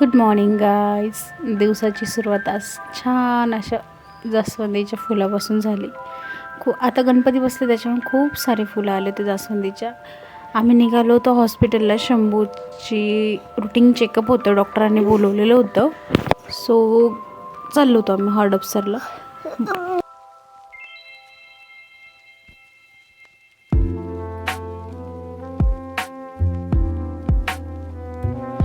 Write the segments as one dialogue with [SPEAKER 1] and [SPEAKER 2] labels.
[SPEAKER 1] Good morning guys. दिवसाची सुरुवात आज छान अशा जास्वंदीच्या फुलापासून झाली. आता गणपती बसले त्याच्यामुळे खूप सारे फुलं आले होते जास्वंदीच्या. आम्ही निघालो होतो हॉस्पिटलला. शंभूची रुटीन चेकअप होतं, डॉक्टरांनी बोलवलेलं होतं. सो चाललो होतो आम्ही हडपसरला.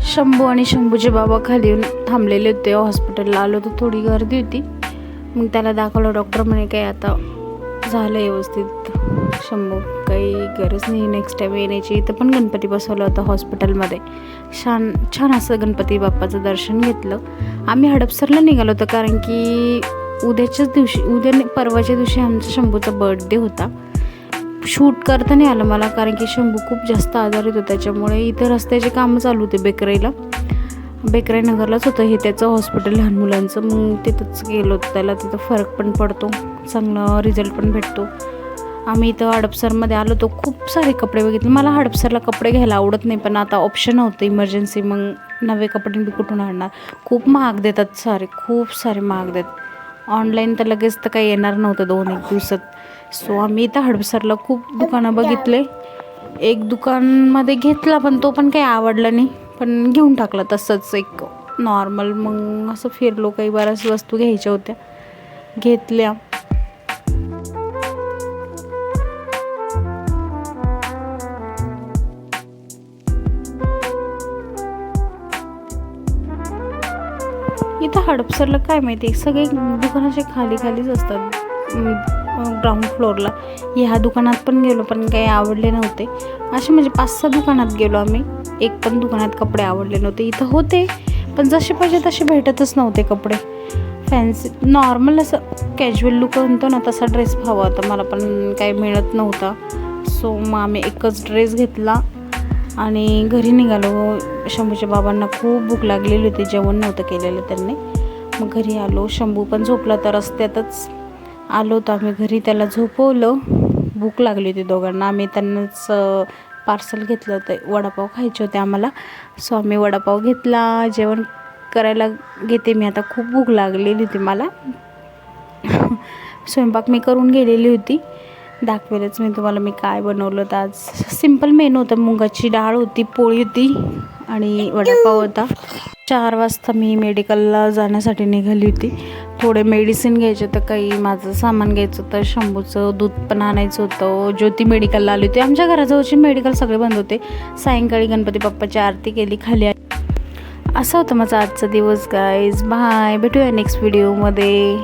[SPEAKER 1] शंभू आणि शंभूचे बाबा खाली येऊन थांबलेले होते. हॉस्पिटलला आलो तर थोडी गर्दी होती. मग त्याला दाखवलं. डॉक्टर म्हणे काय आता झालं व्यवस्थित शंभू, काही गरज नाही नेक्स्ट टाईम येण्याची. इथं पण गणपती बसवला होता हॉस्पिटलमध्ये. छान असं गणपती बाप्पाचं दर्शन घेतलं. आम्ही हडपसरला निघालो होतो कारण की परवाच्या दिवशी आमचा शंभूचा बर्थडे होता. शूट करता नाही आलं मला कारण की शंभू खूप जास्त आजारी होता. त्याच्यामुळे इथं रस्त्याचे कामं चालू होते. बेकराई नगरलाच होतं हे त्याचं हॉस्पिटल लहान मुलांचं. मग तिथंच गेलो होतो. त्याला तिथं फरक पण पडतो, चांगला रिझल्ट पण भेटतो. आम्ही इथं हडपसरमध्ये आलो तो खूप सारे कपडे बघितले. मला हडपसरला कपडे घ्यायला आवडत नाही, पण आता ऑप्शन होतं इमर्जन्सी. मग नवे कपडे मी कुठून आणणार. खूप महाग देतात, खूप सारे महाग देतात. ऑनलाईन तर लगेच तर काही येणार नव्हतं 2-1 दिवसात. सो आम्ही इथं हडपसरला खूप दुकानं बघितले. एक दुकानमध्ये घेतला पण तो पण काही आवडला नाही, पण घेऊन टाकला तसंच एक नॉर्मल. मग असं फिरलो, काही बऱ्याच वस्तू घ्यायच्या होत्या, घेतल्या. इथं हडपसरला काय माहिती, सगळे दुकानं असे खालीच असतात ग्राउंड फ्लोअरला. ह्या दुकानात पण गेलो पण काही आवडले नव्हते. असे म्हणजे 5-6 दुकानात गेलो आम्ही, एक पण दुकानात कपडे आवडले नव्हते. इथं होते पण जसे पाहिजे तसे भेटतच नव्हते कपडे. फॅन्सी नॉर्मल असं कॅज्युअल लुक म्हणतो ना, तसा ड्रेस हवा होता मला, पण काही मिळत नव्हता. सो मग आम्ही एकच ड्रेस घेतला आणि घरी निघालो. शंभूच्या बाबांना खूप भूक लागलेली होती, जेवण नव्हतं केलेलं त्यांनी. मग घरी आलो. शंभू पण झोपला तर रस्त्यातच आलो होतो आम्ही घरी. त्याला झोपवलं. भूक लागली होती दोघांना. आम्ही त्यांनाच पार्सल घेतलं होतं, वडापाव खायचे होते आम्हाला. सो आम्ही वडापाव घेतला. जेवण करायला घेते मी आता, खूप भूक लागलेली होती मला. स्वयंपाक मी करून गेलेली होती, दाखवेलच मी तुम्हाला मी काय बनवलं होतं आज. सिम्पल मेनू होतं. मुगाची डाळ होती, पोळी होती आणि वडापाव होता. 4 वाजता मी मेडिकलला जाण्यासाठी निघाली होती. थोडे मेडिसिन घ्यायचे होतं, काही माझं सामान घ्यायचं होतं, शंभूचं दूध पण आणायचं होतं. ज्योती मेडिकलला आली होती. आमच्या घराजवळचे मेडिकल सगळे बंद होते. सायंकाळी गणपती बाप्पाची आरती केली, खाली. असा होता माझा आजचा दिवस गाईज. बाय, भेटूया नेक्स्ट व्हिडिओमध्ये.